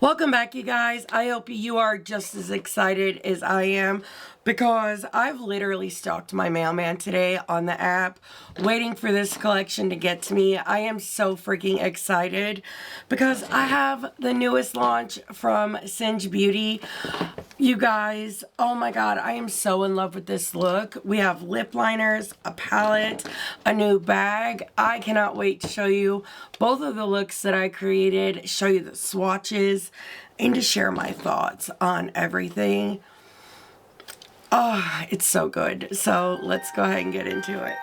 Welcome back, you guys. I hope you are just as excited as I am because I've literally stalked my mailman today on the app waiting for this collection to get to me. I am so freaking excited because I have the newest launch from Singe Beauty. You guys, oh my god, I am so in love with this look. We have lip liners, a palette, a new bag. I cannot wait to show you both of the looks that I created, show you the swatches, and to share my thoughts on everything. Oh, it's so good. So let's go ahead and get into it.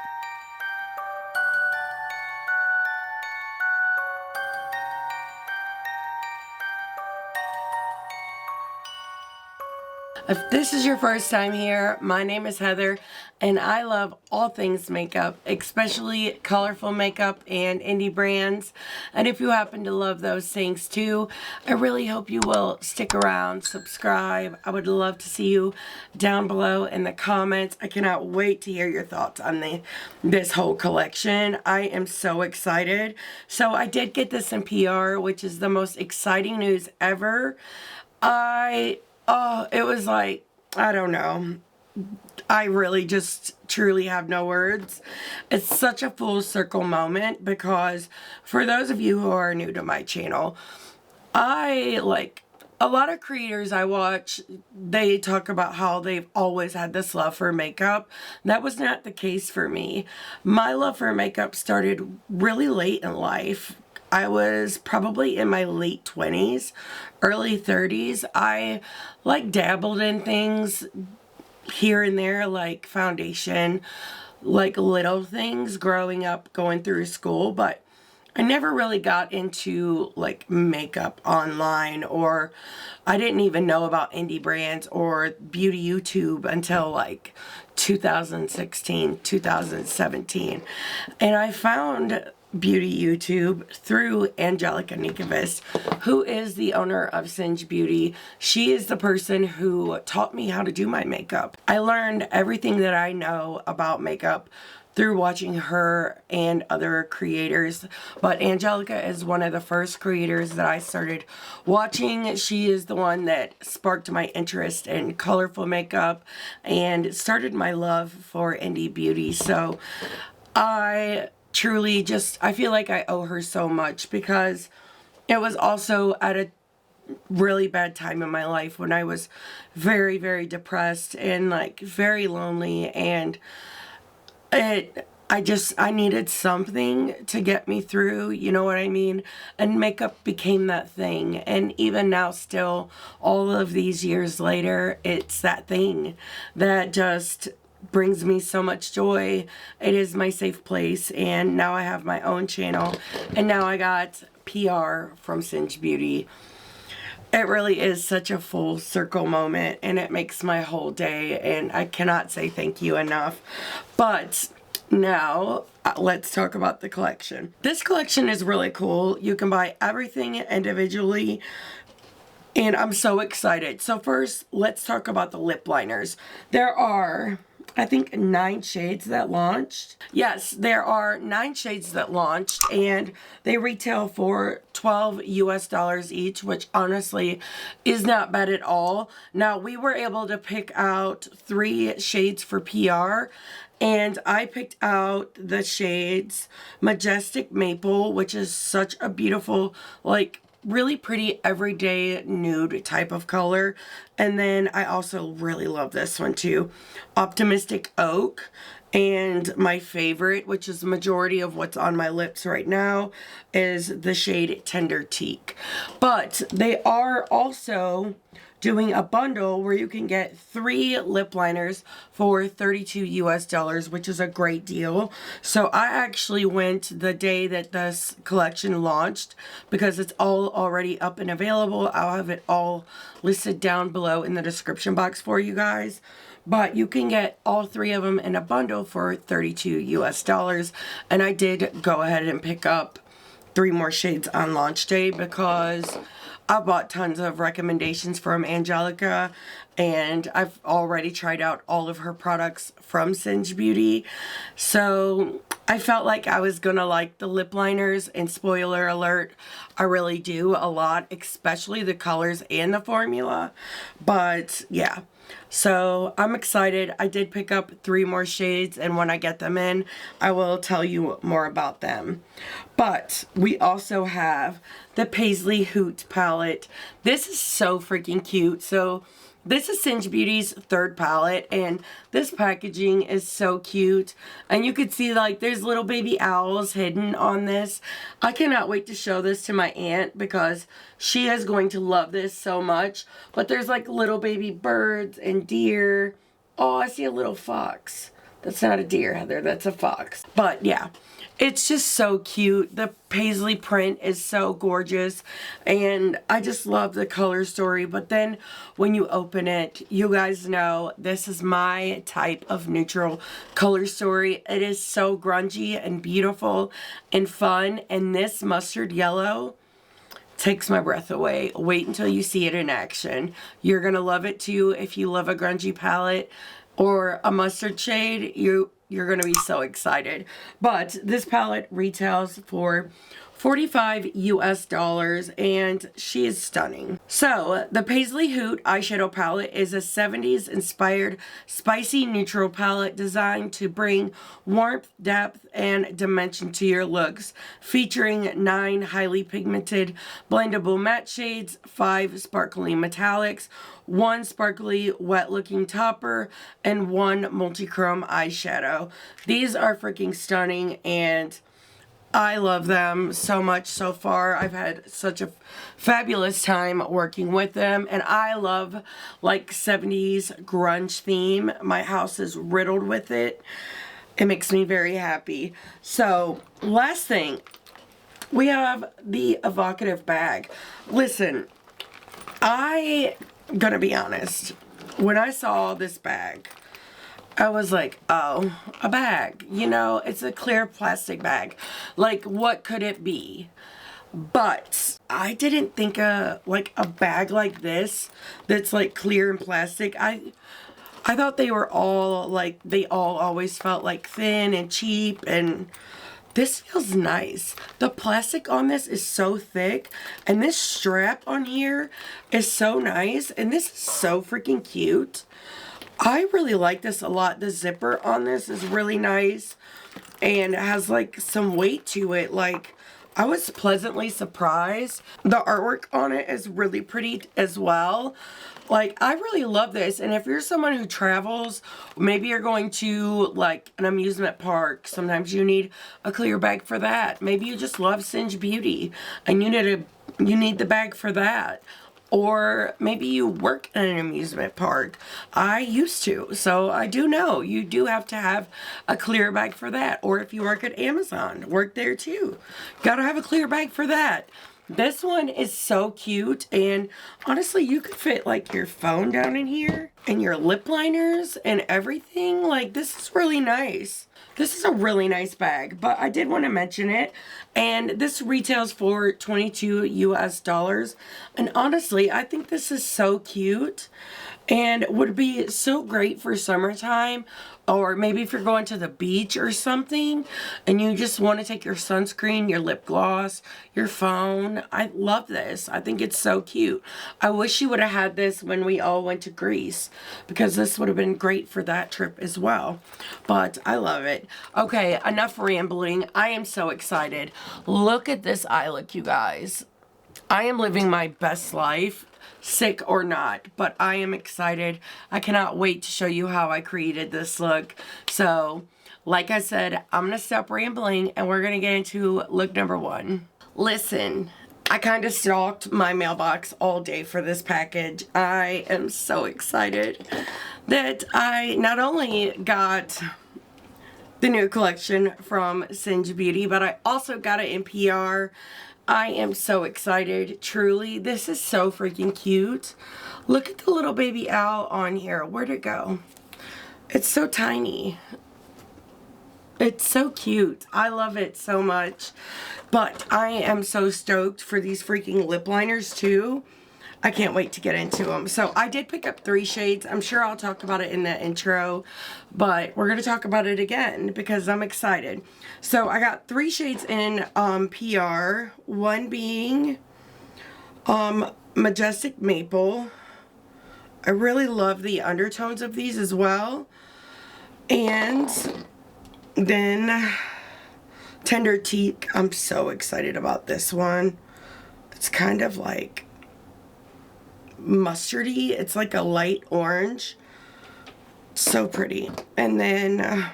If this is your first time here, my name is Heather, and I love all things makeup, especially colorful makeup and indie brands. And if you happen to love those things too, I really hope you will stick around, subscribe. I would love to see you down below in the comments. I cannot wait to hear your thoughts on this whole collection. I am so excited. So I did get this in PR, which is the most exciting news ever. Oh, it was like, I don't know. I really just truly have no words. It's such a full circle moment because for those of you who are new to my channel, a lot of creators I watch, they talk about how they've always had this love for makeup. That was not the case for me. My love for makeup started really late in life. I was probably in my late 20s, early 30s. I dabbled in things here and there, like foundation, like little things growing up, going through school, but I never really got into like makeup online, or I didn't even know about indie brands or beauty YouTube until like 2016, 2017. And I found beauty YouTube through Angelica Nikovist, who is the owner of Singe Beauty. She is the person who taught me how to do my makeup. I learned everything that I know about makeup through watching her and other creators, but Angelica is one of the first creators that I started watching. She is the one that sparked my interest in colorful makeup and started my love for indie beauty. So I truly I feel like I owe her so much because it was also at a really bad time in my life when I was very, very depressed and like very lonely, and I needed something to get me through, you know what I mean? And makeup became that thing. And even now, still, all of these years later, it's that thing that just brings me so much joy. It is my safe place, and now I have my own channel, and now I got PR from Singe Beauty. It really is such a full circle moment, and it makes my whole day, and I cannot say thank you enough. But now let's talk about the collection. This collection is really cool. You can buy everything individually, and I'm so excited. So first, let's talk about the lip liners. There are, I think, 9 shades that launched. Yes, there are 9 shades that launched, and they retail for $12 US each, which honestly is not bad at all. Now, we were able to pick out 3 shades for PR, and I picked out the shades Majestic Maple, which is such a beautiful, like, really pretty everyday nude type of color. And then I also really love this one too, Optimistic Oak. And my favorite, which is the majority of what's on my lips right now, is the shade Tender Teak. But they are also doing a bundle where you can get 3 lip liners for $32 US, which is a great deal. So I actually went the day that this collection launched because it's all already up and available. I'll have it all listed down below in the description box for you guys. But you can get all 3 of them in a bundle for $32 US. And I did go ahead and pick up 3 more shades on launch day because I bought tons of recommendations from Angelica, and I've already tried out all of her products from Singe Beauty. So I felt like I was gonna like the lip liners, and spoiler alert, I really do a lot, especially the colors and the formula. But yeah, so I'm excited. I did pick up 3 more shades, and when I get them in, I will tell you more about them. But we also have the Paisley Hoot palette. This is so freaking cute. So this is Singe Beauty's 3rd palette, and this packaging is so cute. And you could see like there's little baby owls hidden on this. I cannot wait to show this to my aunt because she is going to love this so much. But there's like little baby birds and deer. Oh, I see a little fox. That's not a deer, Heather, that's a fox. But yeah, it's just so cute. The paisley print is so gorgeous, and I just love the color story. But then when you open it, you guys know this is my type of neutral color story. It is so grungy and beautiful and fun, and this mustard yellow takes my breath away. Wait until you see it in action. You're gonna love it too. If you love a grungy palette or a mustard shade, you're gonna be so excited. But this palette retails for $45 US, and she is stunning. So the Paisley Hoot eyeshadow palette is a 70s inspired spicy neutral palette designed to bring warmth, depth, and dimension to your looks, featuring 9 highly pigmented blendable matte shades, 5 sparkly metallics, 1 sparkly wet looking topper, and 1 multi-chrome eyeshadow. These are freaking stunning, and I love them so much so far. I've had such a fabulous time working with them, and I love like 70s grunge theme. My house is riddled with it. It makes me very happy. So last thing, we have the Evocative bag. Listen, I'm gonna be honest. When I saw this bag, I was like, oh, a bag. You know, it's a clear plastic bag. Like, what could it be? But I didn't think like a bag like this that's like clear and plastic. I thought they were all like, they all always felt like thin and cheap, and this feels nice. The plastic on this is so thick, and this strap on here is so nice, and this is so freaking cute. I really like this a lot. The zipper on this is really nice, and it has like some weight to it. Like, I was pleasantly surprised. The artwork on it is really pretty as well. Like, I really love this. And if you're someone who travels, maybe you're going to like an amusement park, sometimes you need a clear bag for that. Maybe you just love Singe Beauty and you need the bag for that. Or maybe you work at an amusement park. I used to, so I do know you do have to have a clear bag for that. Or if you work at Amazon, work there too. Gotta have a clear bag for that. This one is so cute, and honestly, you could fit like your phone down in here and your lip liners and everything. Like, this is really nice. This is a really nice bag, but I did want to mention it. And this retails for $22 US. And honestly, I think this is so cute and would be so great for summertime, or maybe if you're going to the beach or something and you just want to take your sunscreen, your lip gloss, your phone. I love this. I think it's so cute. I wish you would have had this when we all went to Greece, because this would have been great for that trip as well. But I love it. Okay, enough rambling. I am so excited. Look at this eye look, you guys. I am living my best life, sick or not, but I am excited. I cannot wait to show you how I created this look. So, like I said, I'm gonna stop rambling and we're gonna get into look number 1. Listen, I kind of stalked my mailbox all day for this package. I am so excited that I not only got the new collection from Singe Beauty, but I also got it in PR. I am so excited, truly. This is so freaking cute. Look at the little baby owl on here. Where'd it go? It's so tiny. It's so cute. I love it so much. But I am so stoked for these freaking lip liners too. I can't wait to get into them. So I did pick up 3 shades. I'm sure I'll talk about it in the intro, but we're going to talk about it again because I'm excited. So I got 3 shades in PR, one being Majestic Maple. I really love the undertones of these as well. And then Tender Teak. I'm so excited about this one. It's kind of like mustardy. It's like a light orange. So pretty. And then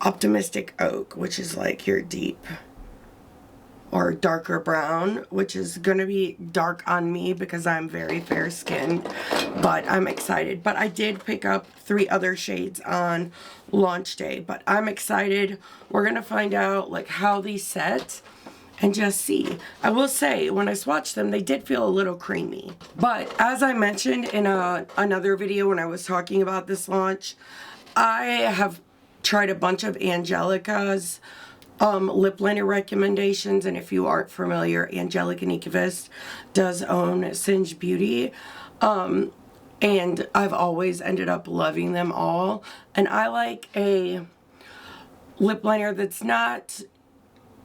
Optimistic Oak, which is like your deep or darker brown, which is gonna be dark on me because I'm very fair skinned, but I'm excited. But I did pick up 3 other shades on launch day, but I'm excited. We're gonna find out like how these set and just see. I will say, when I swatched them, they did feel a little creamy. But as I mentioned in another video when I was talking about this launch, I have tried a bunch of Angelica's lip liner recommendations, and if you aren't familiar, Angelica Nikivist does own Singe Beauty, and I've always ended up loving them all. And I like a lip liner that's not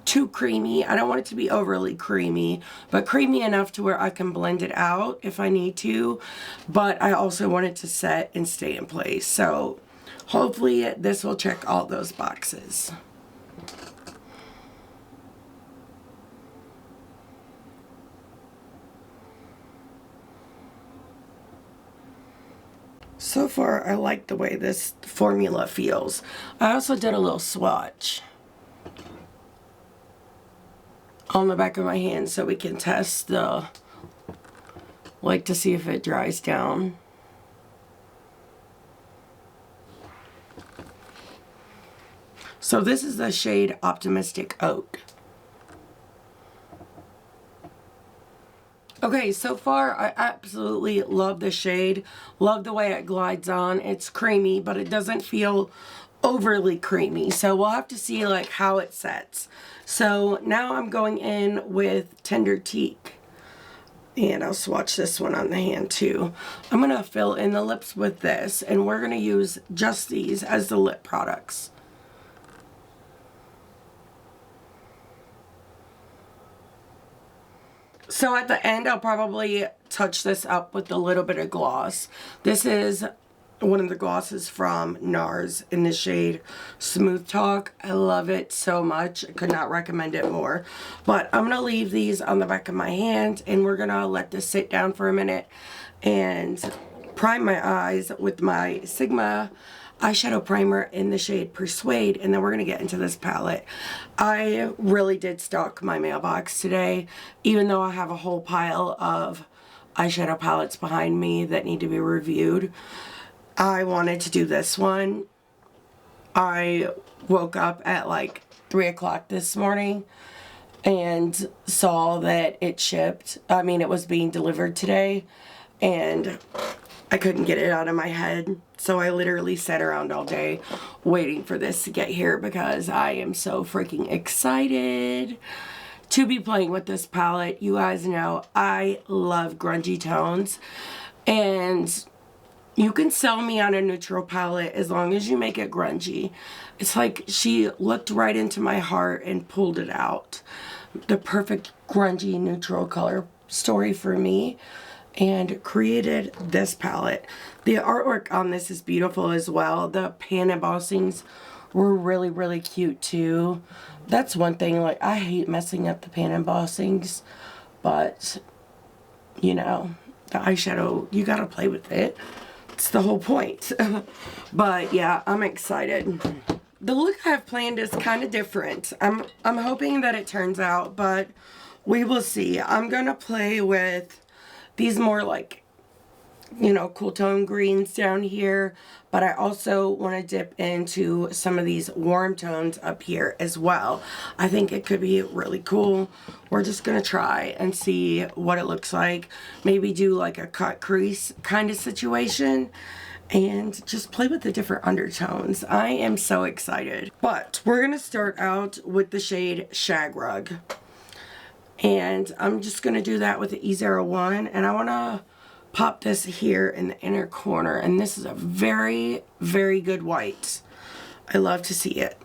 too creamy. I don't want it to be overly creamy, but creamy enough to where I can blend it out if I need to, but I also want it to set and stay in place. So hopefully this will check all those boxes. So far, I like the way this formula feels. I also did a little swatch on the back of my hand so we can test the, like, to see if it dries down. So this is the shade Optimistic Oak. Okay, so far I absolutely love the shade. Love the way it glides on. It's creamy, but it doesn't feel overly creamy. So we'll have to see like how it sets. So now I'm going in with Tender Teak. And I'll swatch this one on the hand too. I'm going to fill in the lips with this, and we're going to use just these as the lip products. So at the end, I'll probably touch this up with a little bit of gloss. This is one of the glosses from NARS in the shade Smooth Talk. I love it so much. I could not recommend it more. But I'm going to leave these on the back of my hand, and we're going to let this sit down for a minute and prime my eyes with my Sigma eyeshadow primer in the shade Persuade, and then we're going to get into this palette. I really did stock my mailbox today, even though I have a whole pile of eyeshadow palettes behind me that need to be reviewed. I wanted to do this one. I woke up at like 3 o'clock this morning and saw that it shipped. I mean, it was being delivered today, and I couldn't get it out of my head. So I literally sat around all day waiting for this to get here because I am so freaking excited to be playing with this palette. You guys know I love grungy tones, and you can sell me on a neutral palette as long as you make it grungy. It's like she looked right into my heart and pulled it out. The perfect grungy neutral color story for me, and created this palette. The artwork on this is beautiful as well. The pan embossings were really, really cute too. That's one thing, like, I hate messing up the pan embossings, but you know, the eyeshadow, you gotta play with it. It's the whole point. But yeah, I'm excited. The look I have planned is kind of different. I'm hoping that it turns out, but we will see. I'm gonna play with these more like, you know, cool tone greens down here, but I also want to dip into some of these warm tones up here as well. I think it could be really cool. We're just gonna try and see what it looks like. Maybe do like a cut crease kind of situation and just play with the different undertones. I am so excited. But we're gonna start out with the shade Shag Rug. And I'm just going to do that with the E01. And I want to pop this here in the inner corner. And this is a very, very good white. I love to see it.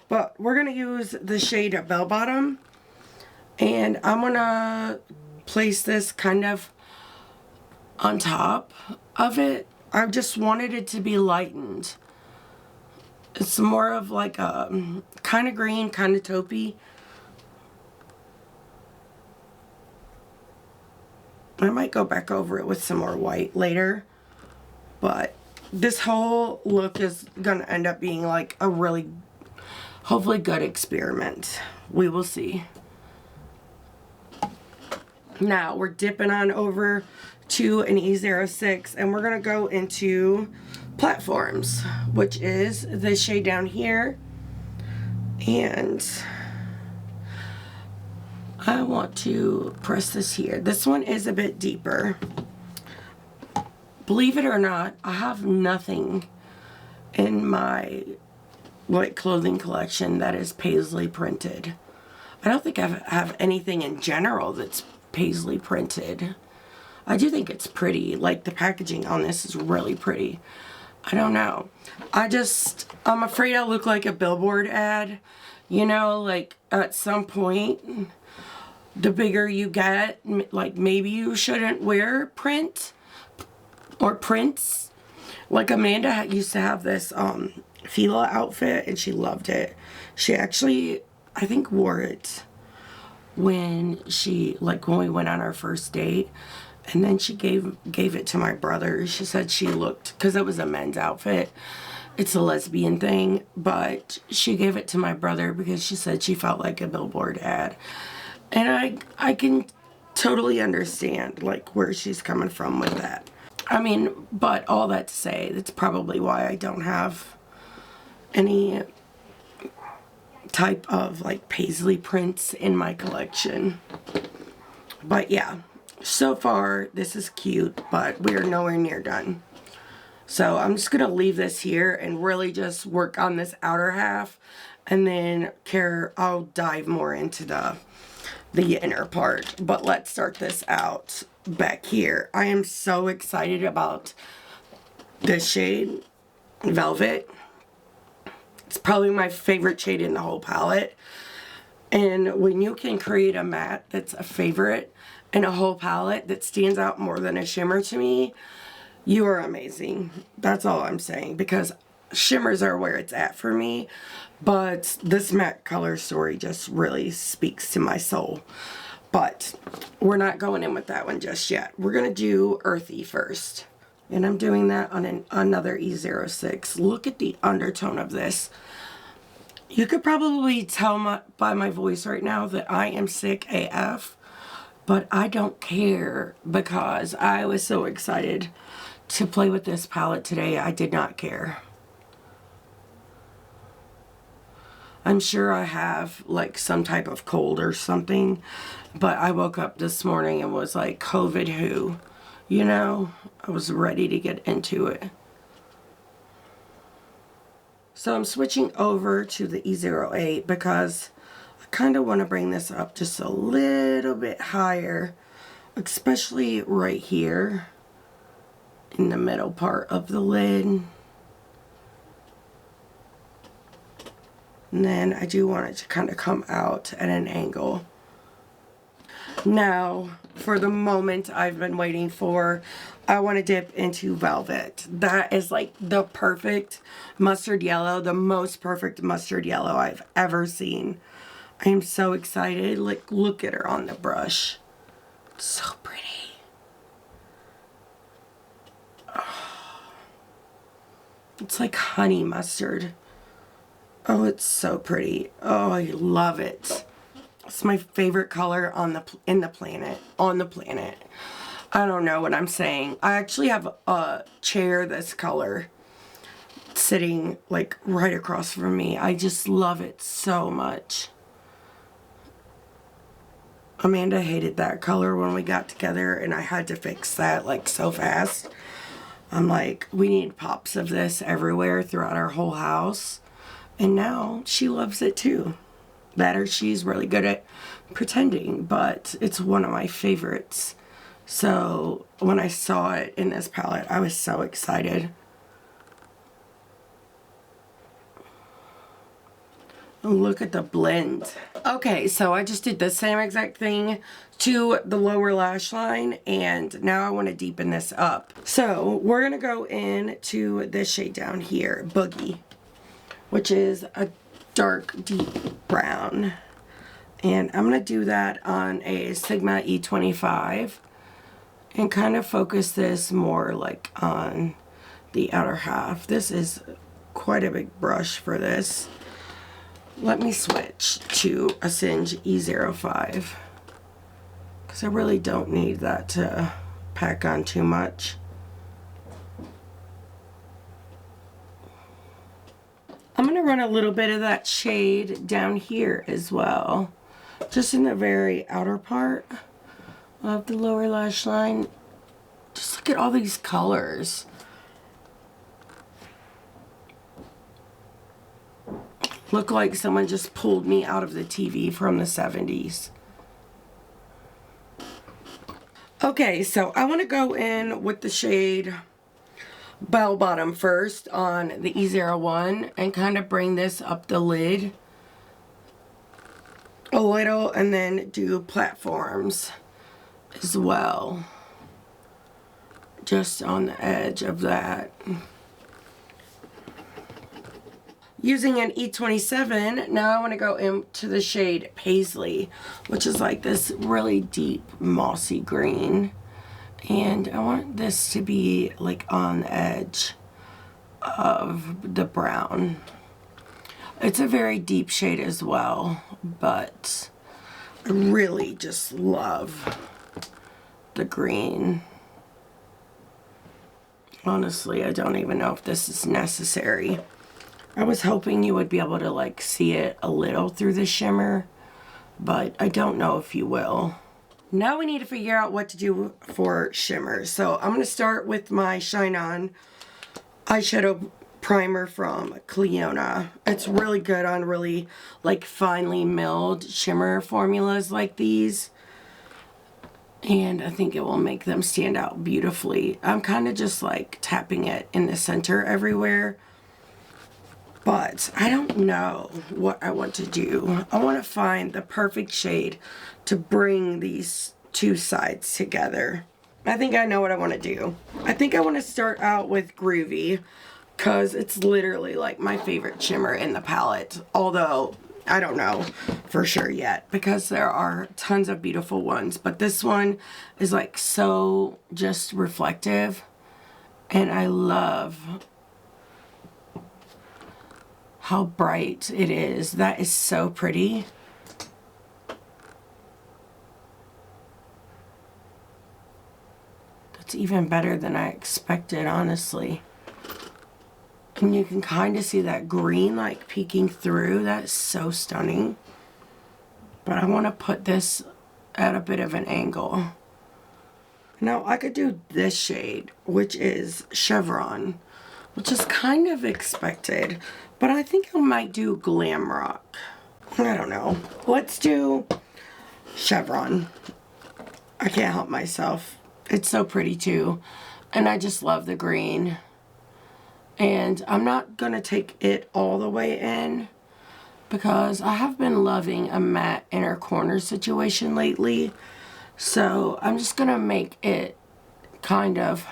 But we're going to use the shade Bell Bottom. And I'm going to place this kind of on top of it. I just wanted it to be lightened. It's more of like a kind of green, kind of taupey. I might go back over it with some more white later. But this whole look is going to end up being like a really, hopefully good experiment. We will see. Now we're dipping on over to an E06 and we're going to go into Platforms, which is this shade down here. And I want to press this here. This one is a bit deeper. Believe it or not, I have nothing in my white clothing collection that is Paisley printed. I don't think I have anything in general that's Paisley printed. I do think it's pretty. Like the packaging on this is really pretty. I don't know. I'm afraid I'll look like a billboard ad. You know, like at some point, the bigger you get, like maybe you shouldn't wear print or prints. Like Amanda used to have this Fila outfit and she loved it. She actually, I think, wore it when we went on our first date. And then she gave it to my brother. She said she looked, because it was a men's outfit. It's a lesbian thing, but she gave it to my brother because she said she felt like a billboard ad. And I can totally understand like where she's coming from with that. I mean, but all that to say, that's probably why I don't have any type of like Paisley prints in my collection. But yeah. So far, this is cute, but we are nowhere near done. So I'm just going to leave this here and really just work on this outer half. And then I'll dive more into the inner part. But let's start this out back here. I am so excited about this shade, Velvet. It's probably my favorite shade in the whole palette. And when you can create a matte that's a favorite in a whole palette that stands out more than a shimmer to me, you are amazing. That's all I'm saying, because shimmers are where it's at for me, but this matte color story just really speaks to my soul. But we're not going in with that one just yet. We're going to do Earthy first. And I'm doing that on another E06. Look at the undertone of this. You could probably tell by my voice right now that I am sick AF. But I don't care because I was so excited to play with this palette today. I did not care. I'm sure I have like some type of cold or something, but I woke up this morning and was like, COVID who? You know, I was ready to get into it. So I'm switching over to the E08 because I kind of want to bring this up just a little bit higher, especially right here in the middle part of the lid. And then I do want it to kind of come out at an angle. Now, for the moment I've been waiting for, I want to dip into Velvet. That is like the perfect mustard yellow, the most perfect mustard yellow I've ever seen. I am so excited. Like, look at her on the brush. So pretty. Oh. It's like honey mustard. Oh, it's so pretty. Oh, I love it. It's my favorite color on the planet. I don't know what I'm saying. I actually have a chair this color sitting like right across from me. I just love it so much. Amanda hated that color when we got together and I had to fix that like so fast. I'm like, we need pops of this everywhere throughout our whole house. And now she loves it too. That or she's really good at pretending, but it's one of my favorites. So when I saw it in this palette, I was so excited. Look at the blend. Okay, so I just did the same exact thing to the lower lash line, and now I want to deepen this up. So we're going to go into this shade down here, Boogie, which is a dark, deep brown. And I'm going to do that on a Sigma E25 and kind of focus this more like on the outer half. This is quite a big brush for this. Let me switch to a Singe E05 because I really don't need that to pack on too much. I'm going to run a little bit of that shade down here as well, just in the very outer part of the lower lash line. Just look at all these colors. Look like someone just pulled me out of the TV from the 70s. Okay, so I want to go in with the shade Bell Bottom first on the E01 and kind of bring this up the lid a little, and then do platforms as well, just on the edge of that. Using an E27, now I want to go into the shade Paisley, which is like this really deep mossy green. And I want this to be like on the edge of the brown. It's a very deep shade as well, but I really just love the green. Honestly, I don't even know if this is necessary. I was hoping you would be able to like see it a little through the shimmer, but I don't know if you will. Now we need to figure out what to do for shimmer. So I'm going to start with my Shine On eyeshadow primer from Clionadh. It's really good on really like finely milled shimmer formulas like these. And I think it will make them stand out beautifully. I'm kind of just like tapping it in the center everywhere. But I don't know what I want to do. I want to find the perfect shade to bring these two sides together. I think I know what I want to do. I think I want to start out with Groovy because it's literally like my favorite shimmer in the palette. Although I don't know for sure yet because there are tons of beautiful ones. But this one is like so just reflective, and I love how bright it is. That is so pretty. That's even better than I expected, honestly. And you can kind of see that green like peeking through. That's so stunning. But I want to put this at a bit of an angle. Now I could do this shade, which is Chevron, which is kind of expected. But I think I might do Glam Rock. I don't know. Let's do Chevron. I can't help myself. It's so pretty too. And I just love the green. And I'm not going to take it all the way in because I have been loving a matte inner corner situation lately. So I'm just going to make it kind of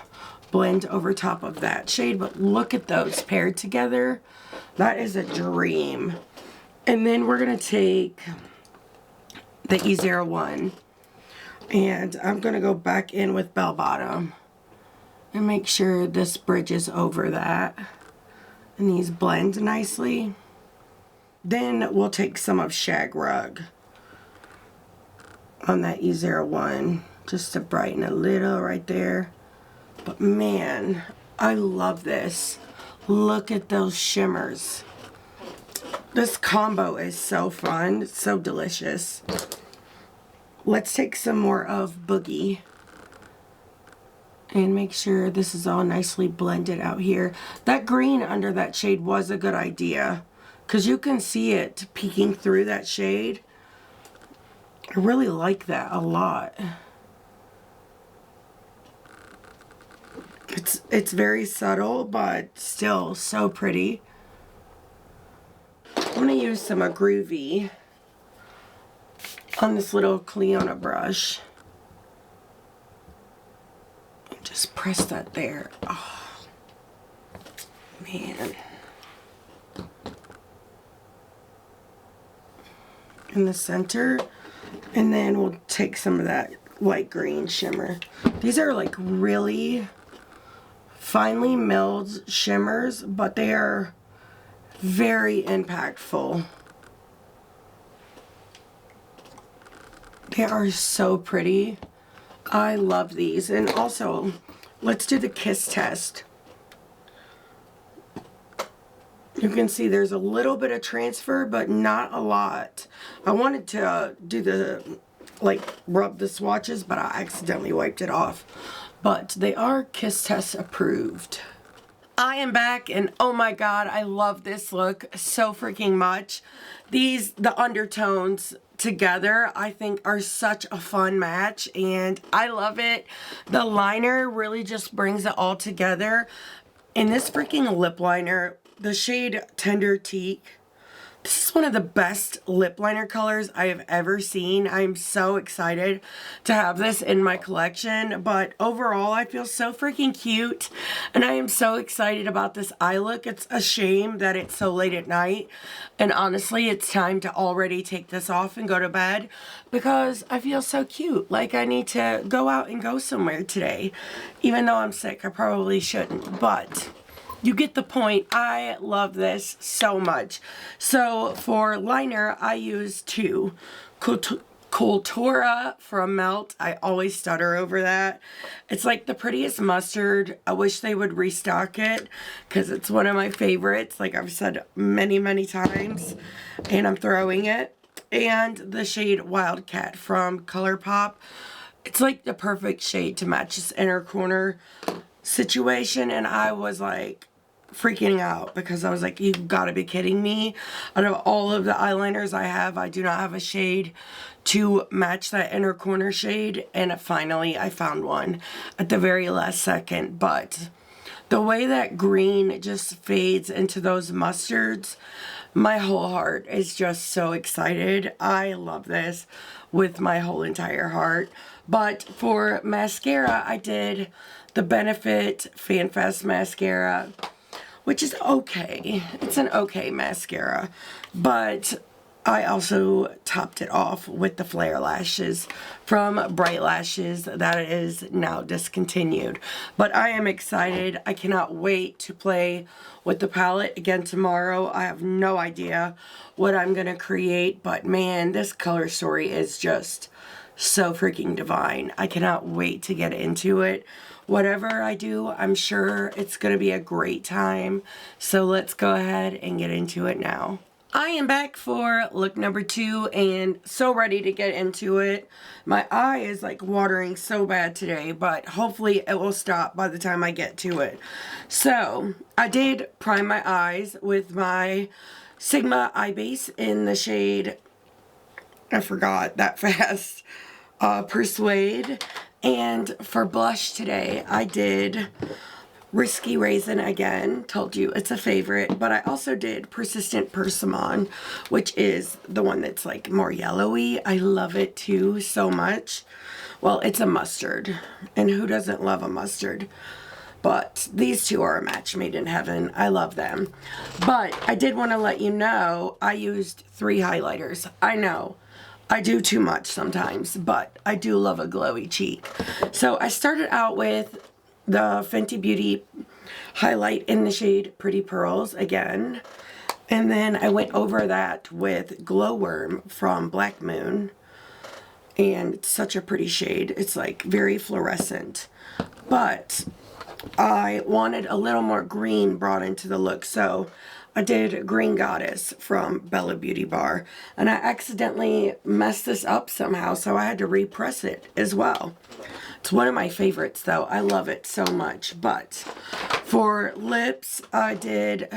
blend over top of that shade. But look at those paired together. That is a dream. And then we're going to take the E01 and I'm going to go back in with Bell Bottom and make sure this bridges over that and these blend nicely. Then we'll take some of Shag Rug on that E01 just to brighten a little right there. But man, I love this. Look at those shimmers. This combo is so fun. It's so delicious. Let's take some more of Boogie and make sure this is all nicely blended out here. That green under that shade was a good idea because you can see it peeking through that shade. I really like that a lot. It's very subtle, but still so pretty. I'm going to use some Groovy on this little Cleona brush. Just press that there. Oh, man. In the center. And then we'll take some of that light green shimmer. These are like really finely milled shimmers, but they are very impactful. They are so pretty. I love these. And also, let's do the kiss test. You can see there's a little bit of transfer, but not a lot. I wanted to do the, like, rub the swatches, but I accidentally wiped it off. But they are kiss test approved. I am back, and oh my god, I love this look so freaking much. The undertones together, I think, are such a fun match, and I love it. The liner really just brings it all together. And this freaking lip liner, the shade Tender Teak, this is one of the best lip liner colors I have ever seen. I'm so excited to have this in my collection, but overall I feel so freaking cute, and I am so excited about this eye look. It's a shame that it's so late at night, and honestly it's time to already take this off and go to bed because I feel so cute. Like I need to go out and go somewhere today. Even though I'm sick, I probably shouldn't, but you get the point. I love this so much. So for liner, I use two. Cultura from Melt. I always stutter over that. It's like the prettiest mustard. I wish they would restock it because it's one of my favorites. Like I've said many, many times. And I'm throwing it. And the shade Wildcat from ColourPop. It's like the perfect shade to match this inner corner situation, and I was like freaking out because I was like, you gotta be kidding me. Out of all of the eyeliners I have, I do not have a shade to match that inner corner shade, and finally I found one at the very last second. But the way that green just fades into those mustards, my whole heart is just so excited. I love this with my whole entire heart. But for mascara, I did the Benefit FanFest mascara, which is okay. It's an okay mascara. But I also topped it off with the Flare Lashes from Bright Lashes that is now discontinued. But I am excited. I cannot wait to play with the palette again tomorrow. I have no idea what I'm going to create, but man, this color story is just so freaking divine. I cannot wait to get into it. Whatever I do, I'm sure it's going to be a great time. So let's go ahead and get into it now. I am back for look number 2 and so ready to get into it. My eye is like watering so bad today, but hopefully it will stop by the time I get to it. So I did prime my eyes with my Sigma eye base in the shade, I forgot that fast, Persuade. And for blush today, I did Risky Raisin again. Told you it's a favorite, but I also did Persistent Persimmon, which is the one that's like more yellowy. I love it too so much. Well, it's a mustard, and who doesn't love a mustard? But these two are a match made in heaven. I love them. But I did want to let you know I used 3 highlighters. I know I do too much sometimes, but I do love a glowy cheek. So I started out with the Fenty Beauty highlight in the shade Pretty Pearls again. And then I went over that with Glowworm from Black Moon. And it's such a pretty shade. It's like very fluorescent. But I wanted a little more green brought into the look, so I did Green Goddess from Bella Beauty Bar, and I accidentally messed this up somehow, so I had to repress it as well. It's one of my favorites though. I love it so much. But For lips, I did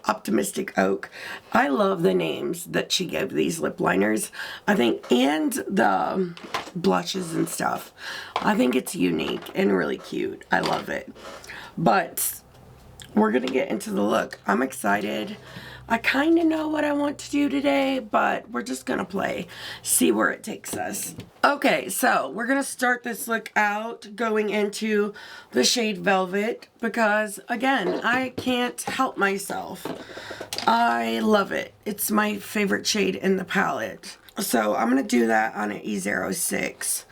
Optimistic Oak. I love the names that she gave these lip liners. I think, and the blushes and stuff. I think it's unique and really cute. I love it. But we're gonna get into the look. I'm excited. I kind of know what I want to do today, but we're just gonna play, see where it takes us. Okay, so we're gonna start this look out going into the shade Velvet because, again, I can't help myself. I love it. It's my favorite shade in the palette. So I'm gonna do that on an E06.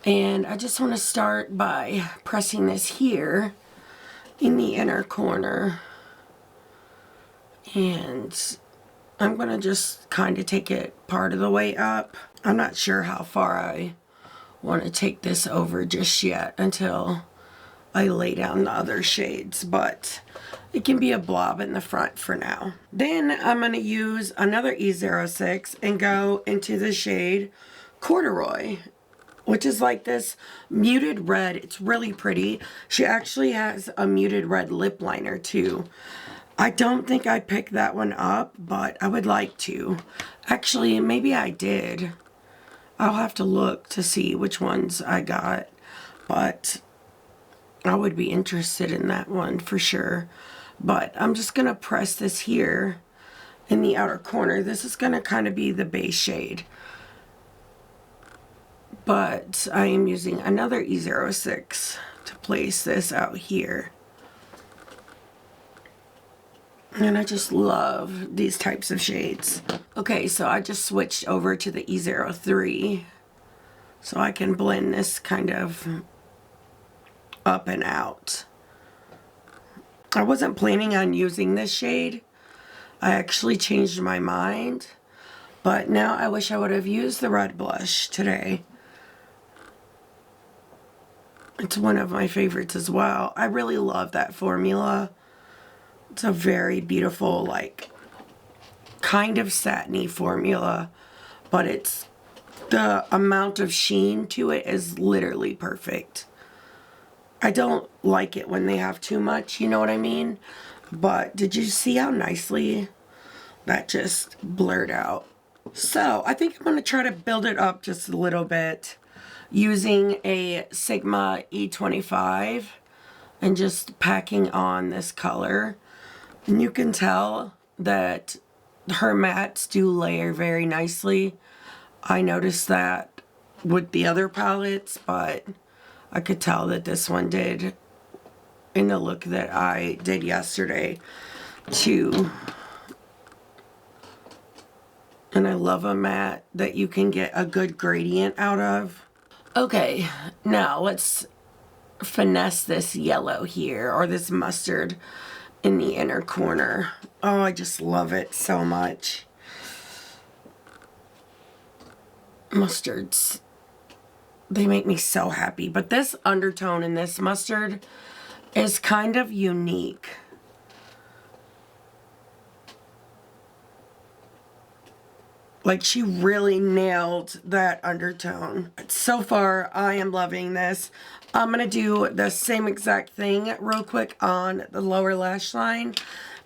And I just wanna start by pressing this here in the inner corner. And I'm going to just kind of take it part of the way up. I'm not sure how far I want to take this over just yet until I lay down the other shades, but it can be a blob in the front for now. Then I'm going to use another E06 and go into the shade Corduroy, which is like this muted red. It's really pretty. She actually has a muted red lip liner too. I don't think I picked that one up, but I would like to. Actually, maybe I did. I'll have to look to see which ones I got, but I would be interested in that one for sure. But I'm just going to press this here in the outer corner. This is going to kind of be the base shade. But I am using another E06 to place this out here. And I just love these types of shades. Okay, so I just switched over to the E03 so I can blend this kind of up and out. I wasn't planning on using this shade. I actually changed my mind, but now I wish I would have used the red blush today. It's one of my favorites as well. I really love that formula. It's a very beautiful, like, kind of satiny formula, but it's, the amount of sheen to it is literally perfect. I don't like it when they have too much, you know what I mean? But did you see how nicely that just blurred out? So I think I'm going to try to build it up just a little bit using a Sigma E25 and just packing on this color. And you can tell that her mattes do layer very nicely. I noticed that with the other palettes, but I could tell that this one did in the look that I did yesterday too. And I love a matte that you can get a good gradient out of. Okay, now let's finesse this yellow here, or this mustard in the inner corner. Oh, I just love it so much. Mustards, they make me so happy. But this undertone in this mustard is kind of unique. Like, she really nailed that undertone. So far, I am loving this. I'm going to do the same exact thing real quick on the lower lash line.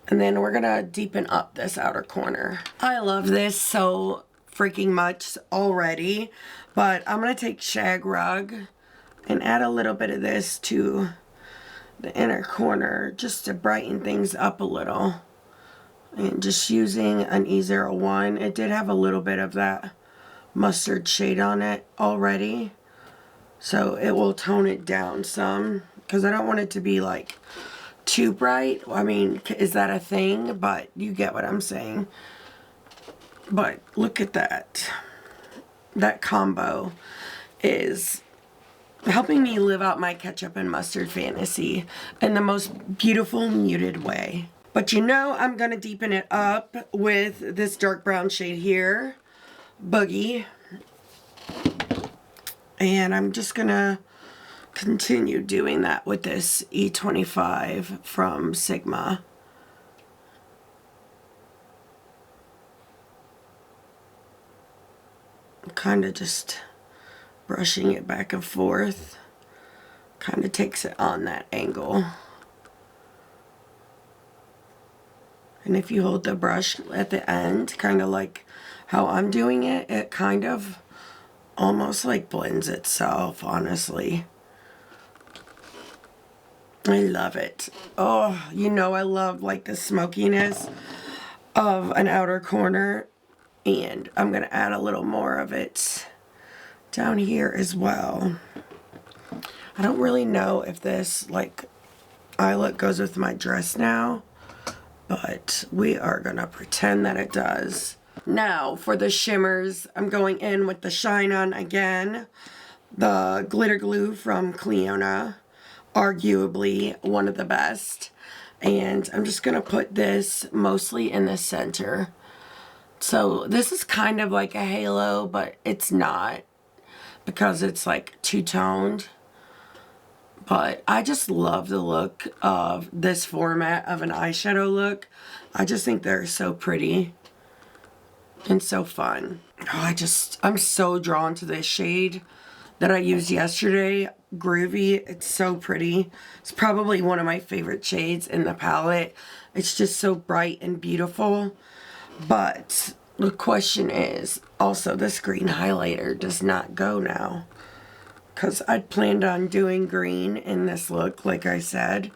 And then we're going to deepen up this outer corner. I love this so freaking much already. But I'm going to take Shag Rug and add a little bit of this to the inner corner just to brighten things up a little. And just using an E01, it did have a little bit of that mustard shade on it already. So it will tone it down some, because I don't want it to be like too bright. I mean, is that a thing? But you get what I'm saying. But look at that. That combo is helping me live out my ketchup and mustard fantasy in the most beautiful muted way. But you know, I'm going to deepen it up with this dark brown shade here, Boogie. And I'm just going to continue doing that with this E25 from Sigma. Kind of just brushing it back and forth. Kind of takes it on that angle. And if you hold the brush at the end, kind of like how I'm doing it, it kind of almost like blends itself, honestly. I love it. Oh, you know I love like the smokiness of an outer corner. And I'm going to add a little more of it down here as well. I don't really know if this like eye look goes with my dress now, but we are going to pretend that it does. Now for the shimmers, I'm going in with the Shine On again. The glitter glue from Cleona, arguably one of the best. And I'm just going to put this mostly in the center. So this is kind of like a halo, but it's not because it's like two-toned. But I just love the look of this format of an eyeshadow look. I just think they're so pretty and so fun. Oh, I'm so drawn to this shade that I used yesterday, Groovy. It's so pretty. It's probably one of my favorite shades in the palette. It's just so bright and beautiful. But the question is, also this green highlighter does not go now. Because I'd planned on doing green in this look, like I said,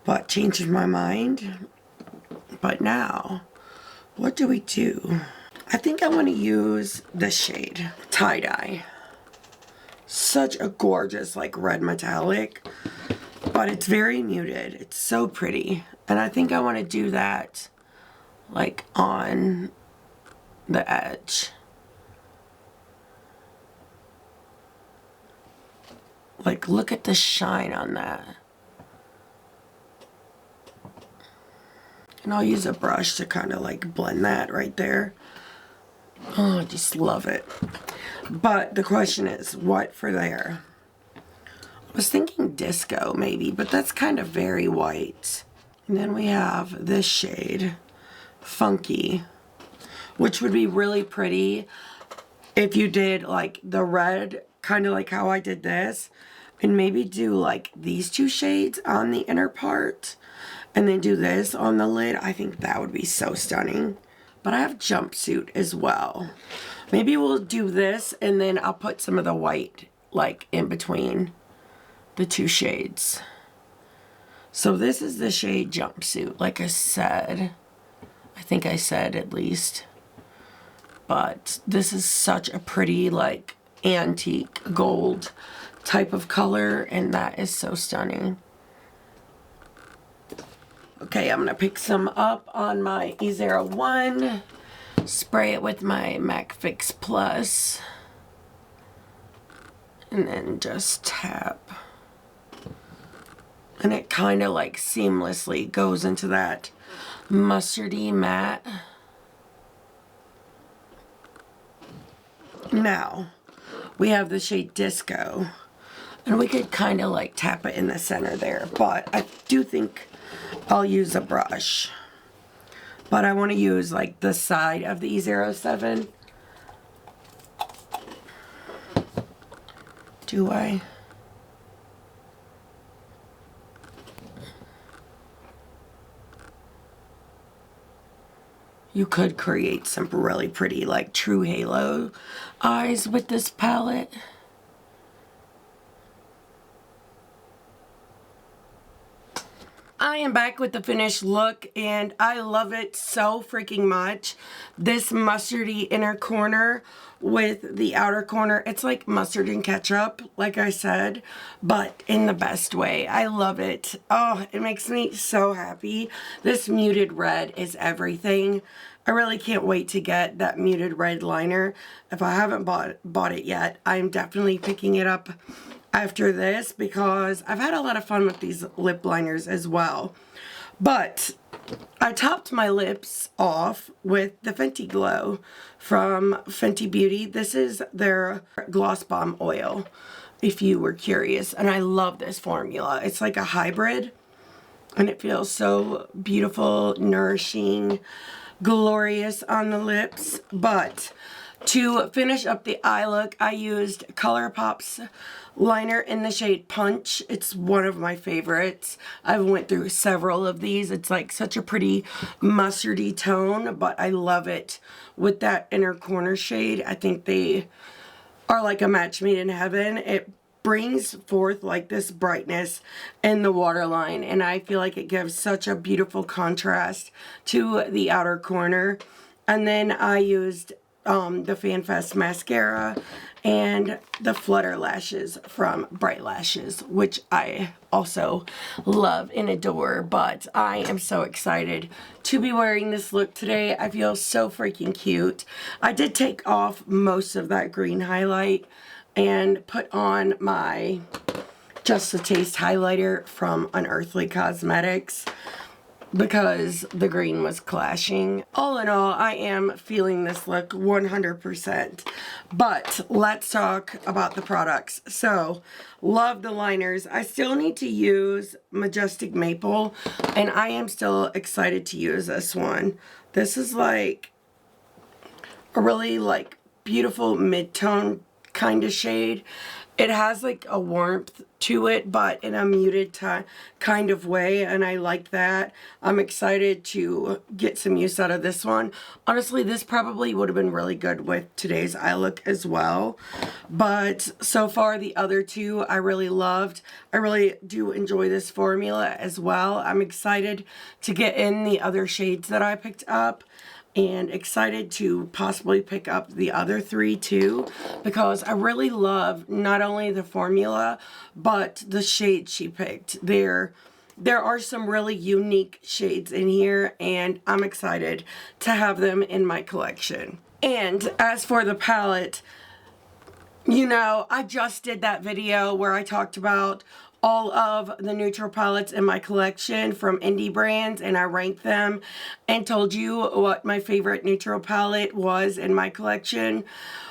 but changed my mind. But now, what do we do? I think I want to use this shade, Tie Dye. Such a gorgeous, like, red metallic, but it's very muted. It's so pretty. And I think I want to do that, like, on the edge. Like, look at the shine on that. And I'll use a brush to kind of like blend that right there. Oh, I just love it. But the question is, what for there? I was thinking disco maybe, but that's kind of very white. And then we have this shade, Funky, which would be really pretty if you did like the red, kind of like how I did this, and maybe do like these two shades on the inner part and then do this on the lid. I think that would be so stunning. But I have Jumpsuit as well. Maybe we'll do this and then I'll put some of the white like in between the two shades. So this is the shade Jumpsuit, like I said. I think I said at least. But this is such a pretty like antique gold type of color, and that is so stunning. Okay, I'm gonna pick some up on my E01, spray it with my MAC Fix Plus, and then just tap. And it kind of like seamlessly goes into that mustardy matte. Now, we have the shade Disco, and we could kind of like tap it in the center there, but I do think I'll use a brush. But I want to use like the side of the E07. Do I? You could create some really pretty like true halo eyes with this palette. I am back with the finished look and I love it so freaking much. This mustardy inner corner with the outer corner, it's like mustard and ketchup, like I said, but in the best way. I love it. Oh, it makes me so happy. This muted red is everything. I really can't wait to get that muted red liner. If I haven't bought it yet, I'm definitely picking it up after this because I've had a lot of fun with these lip liners as well. But I topped my lips off with the Fenty Glow from Fenty Beauty. This is their Gloss Bomb Oil, if you were curious. And I love this formula. It's like a hybrid, and it feels so beautiful, nourishing, glorious on the lips. But To finish up the eye look, I used ColourPop's liner in the shade Punch. It's one of my favorites. I've went through several of these. It's like such a pretty mustardy tone, but I love it with that inner corner shade. I think they are like a match made in heaven. It brings forth like this brightness in the waterline, and I feel like it gives such a beautiful contrast to the outer corner. And then I used the FanFest mascara and the Flutter lashes from Bright Lashes, which I also love and adore. But I am so excited to be wearing this look today. I feel so freaking cute. I did take off most of that green highlight and put on my Just a Taste highlighter from Unearthly Cosmetics because the green was clashing. All in all, I am feeling this look 100%. But let's talk about the products. So, love the liners. I still need to use Majestic Maple, and I am still excited to use this one. This is like a really like beautiful mid-tone kind of shade. It has like a warmth to it, but in a muted kind of way, and I like that. I'm excited to get some use out of this one. Honestly, this probably would have been really good with today's eye look as well, but so far the other two I really loved. I really do enjoy this formula as well. I'm excited to get in the other shades that I picked up, and excited to possibly pick up the other three too, because I really love not only the formula but the shades she picked. There are some really unique shades in here, and I'm excited to have them in my collection. And as for the palette, you know, I just did that video where I talked about all of the neutral palettes in my collection from indie brands, and I ranked them and told you what my favorite neutral palette was in my collection.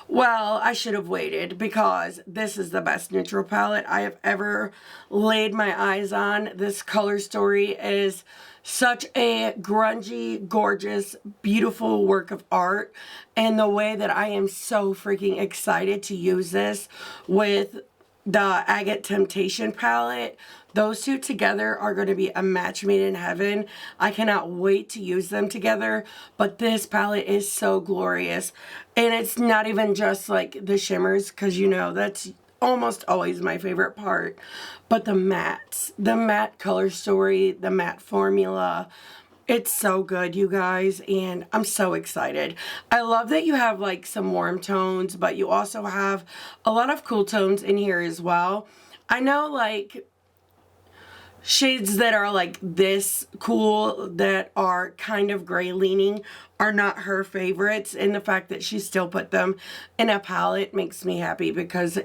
Well, I should have waited, because this is the best neutral palette I have ever laid my eyes on. This Color Story is such a grungy, gorgeous, beautiful work of art, and the way that I am so freaking excited to use this with the Agate Temptation palette. Those two together are going to be a match made in heaven. I cannot wait to use them together, but this palette is so glorious. And it's not even just like the shimmers, because you know that's almost always my favorite part, but the mattes, the matte Color Story, the matte formula. It's so good, you guys, and I'm so excited. I love that you have like some warm tones, but you also have a lot of cool tones in here as well. I know like shades that are like this cool, that are kind of gray leaning, are not her favorites, and the fact that she still put them in a palette makes me happy, because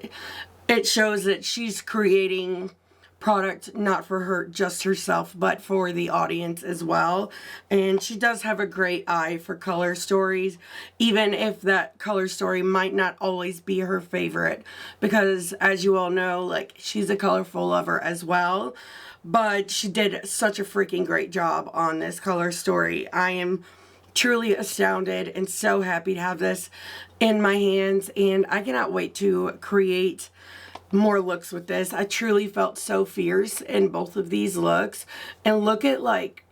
it shows that she's creating product not for her, just herself, but for the audience as well. And she does have a great eye for color stories, even if that color story might not always be her favorite, because as you all know, like, she's a colorful lover as well. But she did such a freaking great job on this Color Story. I am truly astounded and so happy to have this in my hands, and I cannot wait to create more looks with this. I truly felt so fierce in both of these looks, and look at like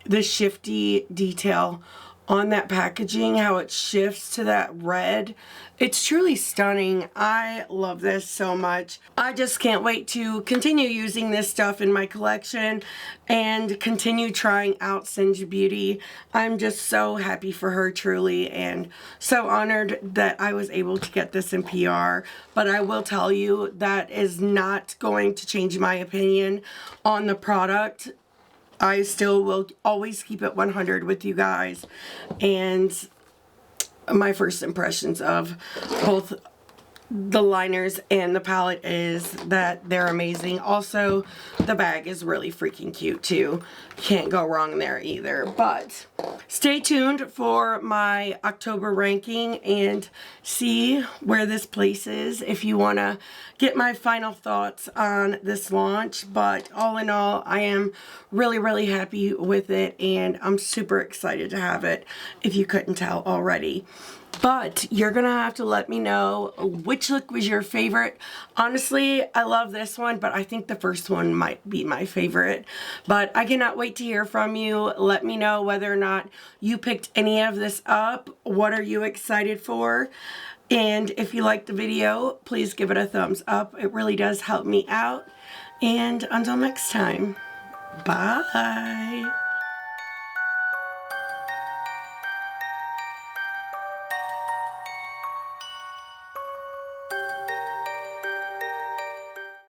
the shifty detail on that packaging, how it shifts to that red. It's truly stunning. I love this so much. I just can't wait to continue using this stuff in my collection and continue trying out Singe Beauty. I'm just so happy for her, truly, and so honored that I was able to get this in PR. But I will tell you, that is not going to change my opinion on the product. I still will always keep it 100 with you guys, and my first impressions of both the liners and the palette is that they're amazing. Also, the bag is really freaking cute too. Can't go wrong there either. But stay tuned for my October ranking and see where this places if you want to get my final thoughts on this launch. But all in all, I am really happy with it, and I'm super excited to have it, if you couldn't tell already. But you're gonna have to let me know which look was your favorite. Honestly, I love this one, but I think the first one might be my favorite. But I cannot wait to hear from you. Let me know whether or not you picked any of this up. What are you excited for? And if you liked the video, please give it a thumbs up. It really does help me out. And until next time, bye.